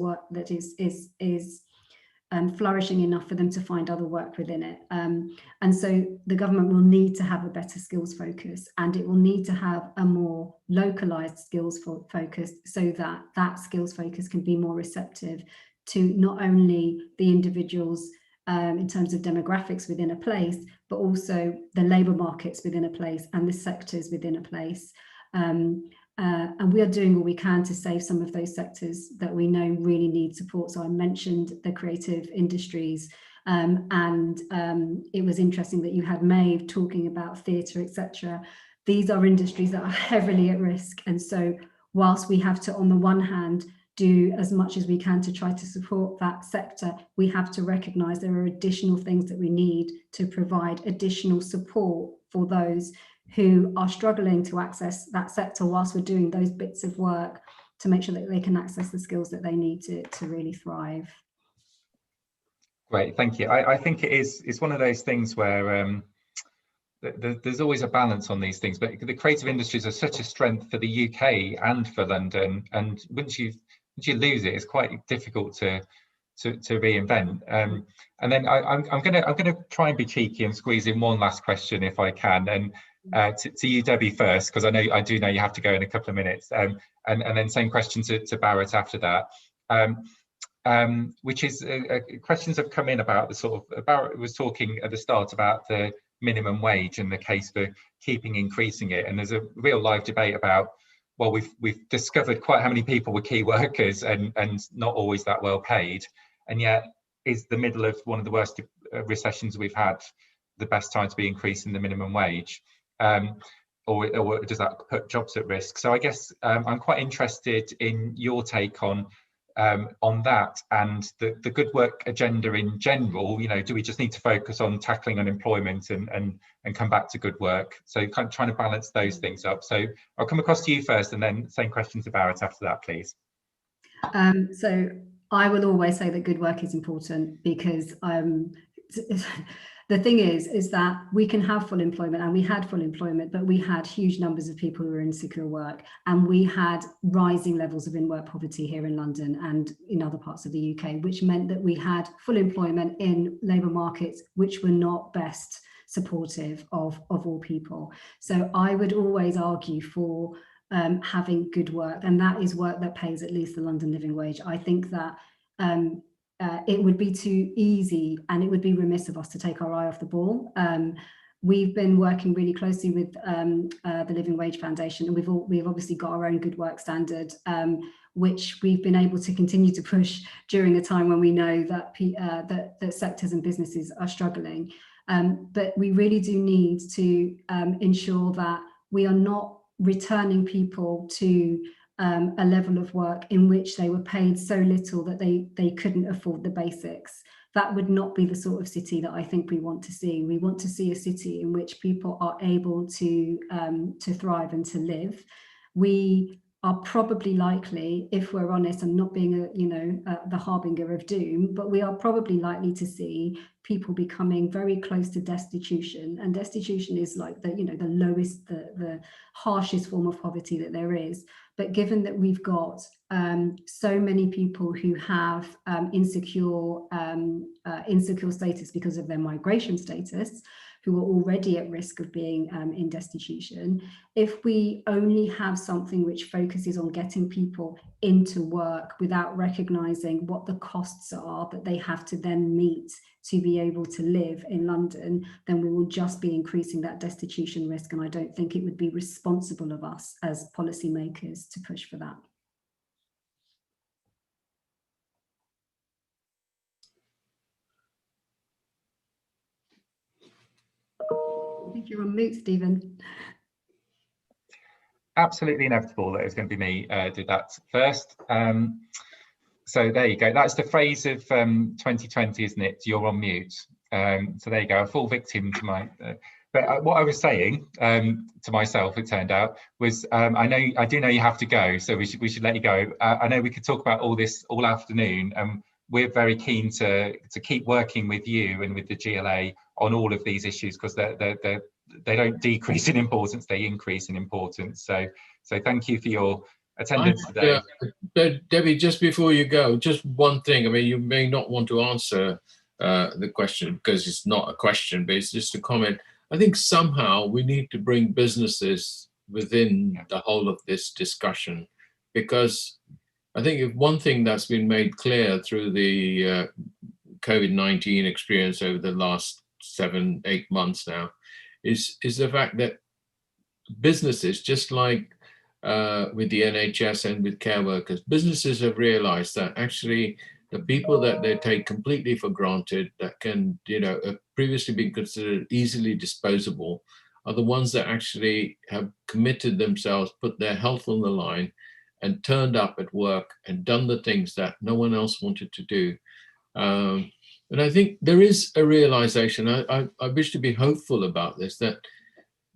flourishing enough for them to find other work within it. And so the government will need to have a better skills focus, and it will need to have a more localized skills focus, so that that skills focus can be more receptive to not only the individuals in terms of demographics within a place, but also the labour markets within a place and the sectors within a place. And we are doing all we can to save some of those sectors that we know really need support. So I mentioned the creative industries, and it was interesting that you had Maeve talking about theatre, etc. These are industries that are heavily at risk. And so whilst we have to, on the one hand, do as much as we can to try to support that sector, we have to recognise there are additional things that we need to provide additional support for those who are struggling to access that sector, whilst we're doing those bits of work to make sure that they can access the skills that they need to really thrive. Great, thank you. I think it's one of those things where there's always a balance on these things, but the creative industries are such a strength for the UK and for London, and once you lose it, it's quite difficult to reinvent. And then I'm gonna try and be cheeky and squeeze in one last question if I can, and to you, Debbie, first, because I do know you have to go in a couple of minutes, and then same question to Barrett after that, which is questions have come in about the sort of, Barrett was talking at the start about the minimum wage and the case for keeping increasing it, and there's a real live debate about, well, we've discovered quite how many people were key workers and not always that well paid, and yet is the middle of one of the worst recessions we've had the best time to be increasing the minimum wage? Or does that put jobs at risk? So I guess I'm quite interested in your take on that, and the good work agenda in general. You know, do we just need to focus on tackling unemployment and come back to good work? So kind of trying to balance those things up. So I'll come across to you first, and then same question to Barrett after that, please. So I will always say that good work is important, because the thing is that we can have full employment, and we had full employment, but we had huge numbers of people who were in secure work, and we had rising levels of in-work poverty here in London and in other parts of the UK, which meant that we had full employment in labour markets which were not best supportive of all people. So I would always argue for having good work, and that is work that pays at least the London living wage. I think that it would be too easy, and it would be remiss of us to take our eye off the ball. We've been working really closely with the Living Wage Foundation, and we've obviously got our own good work standard, which we've been able to continue to push during a time when we know that that sectors and businesses are struggling. But we really do need to ensure that we are not returning people to a level of work in which they were paid so little that they couldn't afford the basics. That would not be the sort of city that I think we want to see. We want to see a city in which people are able to thrive and to live. We are probably likely, if we're honest, and not being the harbinger of doom, but we are probably likely to see people becoming very close to destitution. And destitution is like the lowest, the harshest form of poverty that there is. But given that we've got so many people who have insecure status because of their migration status, who are already at risk of being in destitution, if we only have something which focuses on getting people into work without recognising what the costs are that they have to then meet to be able to live in London, then we will just be increasing that destitution risk. And I don't think it would be responsible of us as policymakers to push for that. I think you're on mute, Stephen. Absolutely inevitable that it was going to be me did that first. So there you go. That's the phrase of 2020, isn't it? You're on mute. So there you go. A full victim to my. But what I was saying to myself, it turned out, was I do know you have to go, so we should let you go. I know we could talk about all this all afternoon, and we're very keen to keep working with you and with the GLA on all of these issues, because they don't decrease in importance, they increase in importance. So thank you for your attendance today. Debbie, just before you go, just one thing. I mean, you may not want to answer the question because it's not a question, but it's just a comment. I think somehow we need to bring businesses within the whole of this discussion, because I think if one thing that's been made clear through the COVID-19 experience over the last 7-8 months now is the fact that businesses, just like with the NHS and with care workers, businesses have realized that actually the people that they take completely for granted, that can, have previously been considered easily disposable, are the ones that actually have committed themselves, put their health on the line, and turned up at work and done the things that no one else wanted to do. And I think there is a realization, I wish to be hopeful about this, that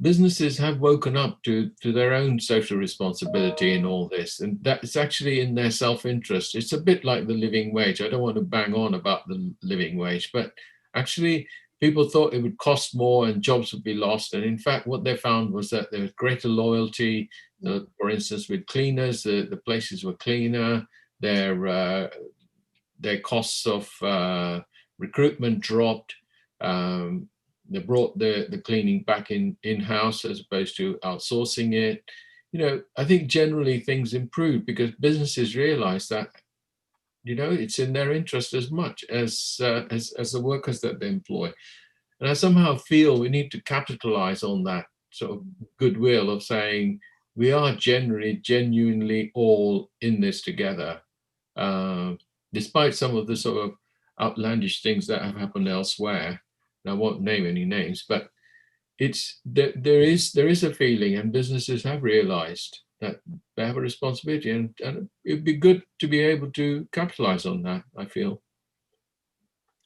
businesses have woken up to their own social responsibility in all this, and that it's actually in their self-interest. It's a bit like the living wage. I don't want to bang on about the living wage, but actually people thought it would cost more and jobs would be lost. And in fact, what they found was that there was greater loyalty. For instance, with cleaners, the places were cleaner, their costs of recruitment dropped. They brought the cleaning back in-house as opposed to outsourcing it. I think generally things improved because businesses realized that, it's in their interest as much as the workers that they employ. And I somehow feel we need to capitalize on that sort of goodwill of saying we are genuinely all in this together, despite some of the sort of outlandish things that have happened elsewhere. I won't name any names, but there is a feeling, and businesses have realized that they have a responsibility, and it'd be good to be able to capitalize on that, I feel.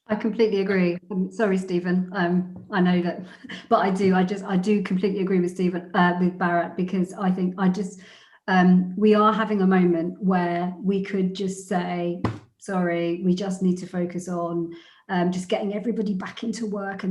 I completely agree. Sorry, Stephen. I know that, but I do completely agree with Stephen, with Barrett, because I think we are having a moment where we could just say, sorry, we just need to focus on just getting everybody back into work,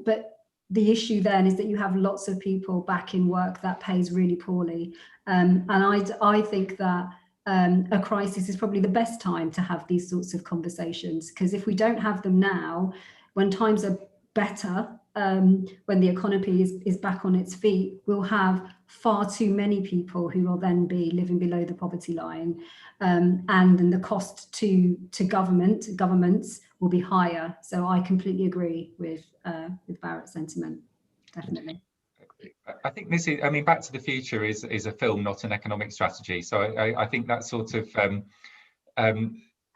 but the issue then is that you have lots of people back in work that pays really poorly, and I think that a crisis is probably the best time to have these sorts of conversations, because if we don't have them now, when times are better, when the economy is back on its feet, we'll have far too many people who will then be living below the poverty line, and then the cost to governments will be higher. So I completely agree with Barrett's sentiment, definitely. I think this is, Back to the Future is a film, not an economic strategy. So I think that sort of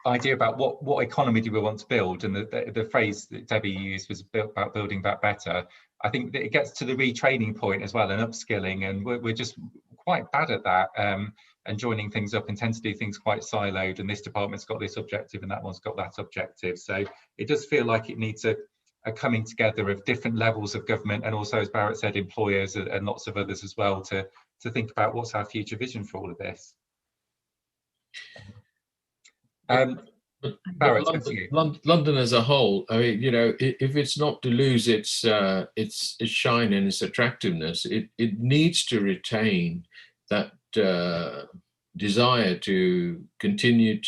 idea about what economy do we want to build, and the phrase that Debbie used was about building back better. I think that it gets to the retraining point as well, and upskilling, and we're just quite bad at that, and joining things up, and tend to do things quite siloed, and this department's got this objective and that one's got that objective. So it does feel like it needs a coming together of different levels of government, and also, as Barrett said, employers and lots of others as well, to think about what's our future vision for all of this. Barrett, London as a whole, if it's not to lose its shine and its attractiveness, it needs to retain that desire to continue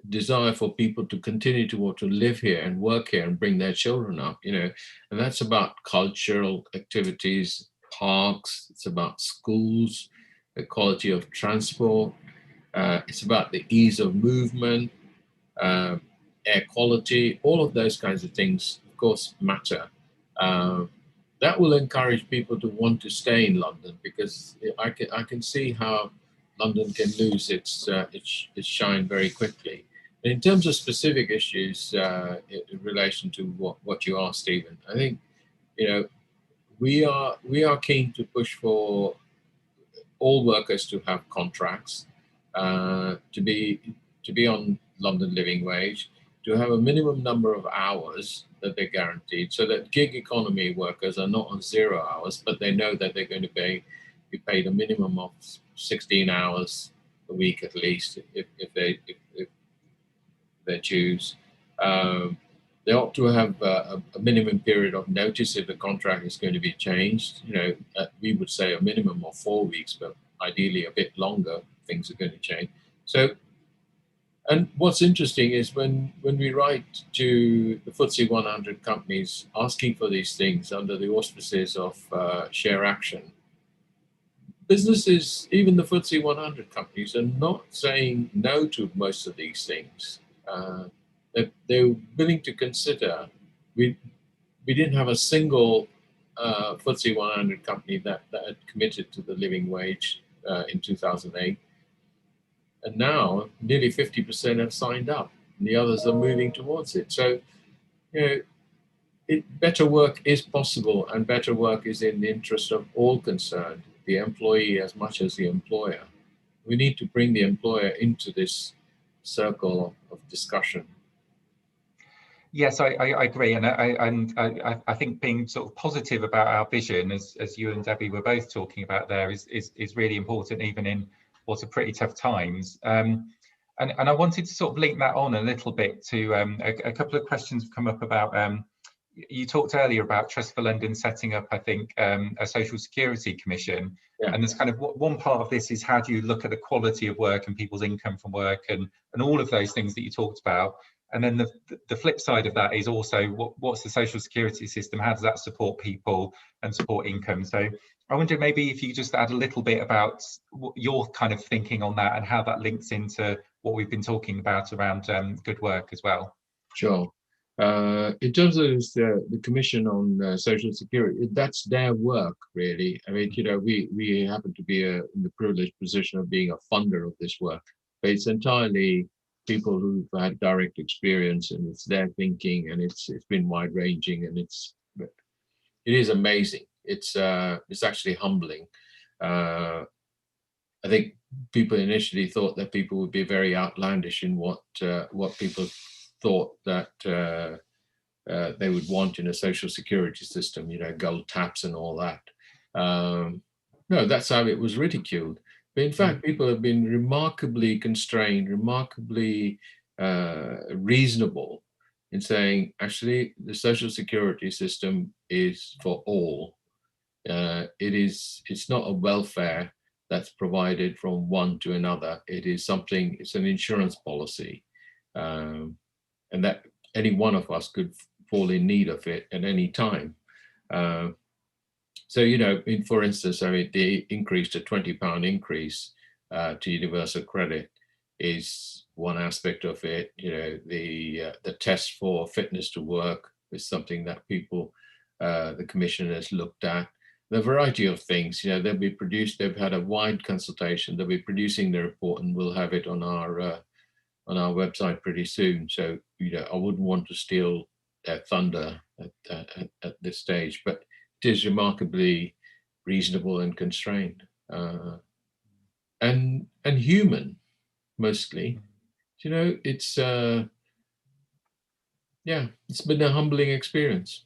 desire for people to continue to want to live here and work here and bring their children up, and that's about cultural activities, parks, it's about schools, the quality of transport, it's about the ease of movement, air quality, all of those kinds of things, of course, matter. That will encourage people to want to stay in London, because I can see how London can lose its shine very quickly. And in terms of specific issues in relation to what you asked, Stephen, I think we are keen to push for all workers to have contracts, to be on London living wage, to have a minimum number of hours that they're guaranteed, so that gig economy workers are not on 0 hours, but they know that they're going to be paid a minimum of 16 hours a week at least, if they choose. They ought to have a minimum period of notice if the contract is going to be changed. We would say a minimum of 4 weeks, but ideally a bit longer, things are going to change. So, and what's interesting is when we write to the FTSE 100 companies asking for these things under the auspices of Share Action, businesses, even the FTSE 100 companies, are not saying no to most of these things. They're willing to consider. We didn't have a single FTSE 100 company that had committed to the living wage in 2008. And now nearly 50% have signed up, and the others are moving towards it. So, better work is possible, and better work is in the interest of all concerned, the employee as much as the employer. We need to bring the employer into this circle of discussion. Yes, I agree, and I think being sort of positive about our vision, as you and Debbie were both talking about there, is really important, even in what are pretty tough times. And I wanted to sort of link that on a little bit to a couple of questions have come up about. You talked earlier about Trust for London setting up, I think, a social security commission, and there's kind of one part of this is how do you look at the quality of work and people's income from work and all of those things that you talked about. And then the flip side of that is also what's the social security system? How does that support people and support income? So I wonder maybe if you just add a little bit about your kind of thinking on that and how that links into what we've been talking about around good work as well. Sure. In terms of the Commission on Social Security, that's their work, really. I mean, we happen to be in the privileged position of being a funder of this work, but it's entirely people who've had direct experience, and it's their thinking, and it's been wide ranging, and it is amazing. It's actually humbling. I think people initially thought that people would be very outlandish in what people thought that they would want in a social security system, gold taps and all that. No, that's how it was ridiculed. But in fact, people have been remarkably constrained, remarkably reasonable in saying, actually, the social security system is for all. It's not a welfare that's provided from one to another. It's an insurance policy. And that any one of us could fall in need of it at any time. So, for instance, I mean, the increase to £20 increase to universal credit is one aspect of it. The test for fitness to work is something that the Commission has looked at. The variety of things, they've had a wide consultation. They'll be producing the report, and we'll have it on our website pretty soon. So, I wouldn't want to steal their thunder at this stage, but it is remarkably reasonable and constrained, and human, mostly. It's been a humbling experience.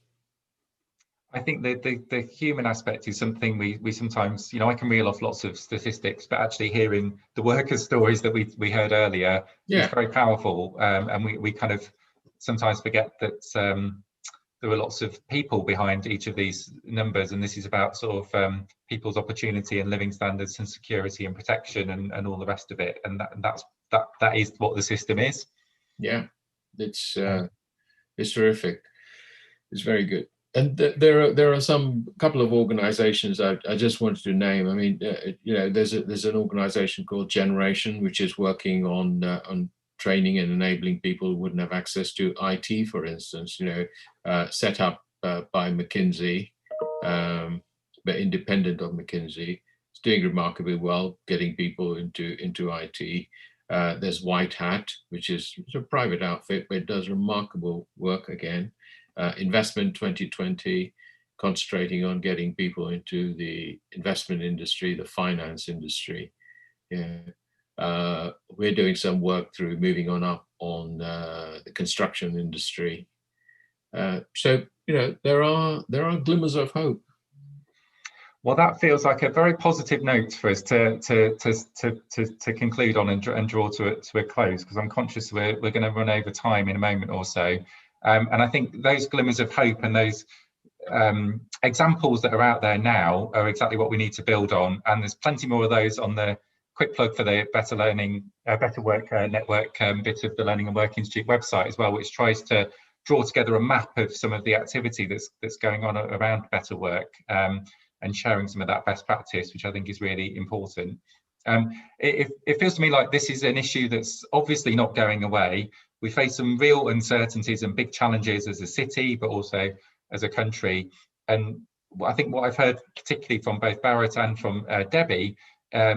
I think the human aspect is something we sometimes, I can reel off lots of statistics, but actually hearing the workers' stories that we heard earlier is very powerful, and we kind of sometimes forget that there are lots of people behind each of these numbers, and this is about sort of people's opportunity and living standards and security and protection and all the rest of it, and that is what the system is. Yeah, it's terrific. It's very good. And there are a couple of organizations I just wanted to name. I mean, there's an organization called Generation, which is working on training and enabling people who wouldn't have access to IT, for instance. Set up by McKinsey, but independent of McKinsey. It's doing remarkably well, getting people into IT. There's White Hat, which is a private outfit, but it does remarkable work again. Investment 2020, concentrating on getting people into the investment industry, the finance industry. We're doing some work through moving on up on the construction industry. So there are glimmers of hope. Well, that feels like a very positive note for us to conclude on and draw to a close, because I'm conscious we're going to run over time in a moment or so. And I think those glimmers of hope and those examples that are out there now are exactly what we need to build on. And there's plenty more of those on the quick plug for the Better Work Network bit of the Learning and Work Institute website as well, which tries to draw together a map of some of the activity that's going on around better work, and sharing some of that best practice, which I think is really important. It feels to me like this is an issue that's obviously not going away. We face some real uncertainties and big challenges as a city, but also as a country. And I think what I've heard, particularly from both Barrett and from Debbie,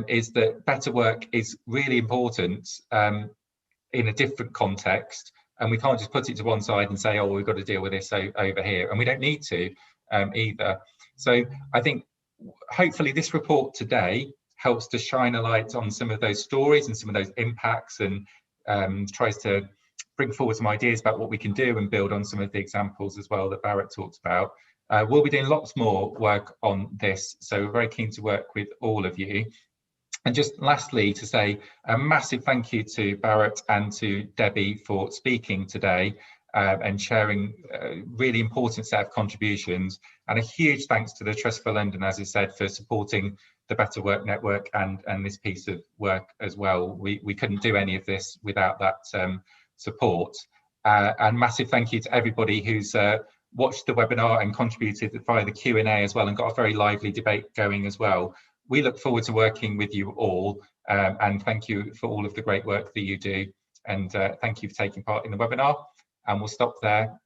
is that better work is really important in a different context. And we can't just put it to one side and say, oh, we've got to deal with this over here. And we don't need to either. So I think hopefully this report today helps to shine a light on some of those stories and some of those impacts, and tries to bring forward some ideas about what we can do and build on some of the examples as well that Barrett talked about. We'll be doing lots more work on this, so we're very keen to work with all of you. And just lastly, to say a massive thank you to Barrett and to Debbie for speaking today and sharing a really important set of contributions, and a huge thanks to the Trust for London, as I said, for supporting the Better Work Network and this piece of work as well. We couldn't do any of this without that support. And massive thank you to everybody who's watched the webinar and contributed via the Q&A as well, and got a very lively debate going as well. We look forward to working with you all, and thank you for all of the great work that you do. And thank you for taking part in the webinar. And we'll stop there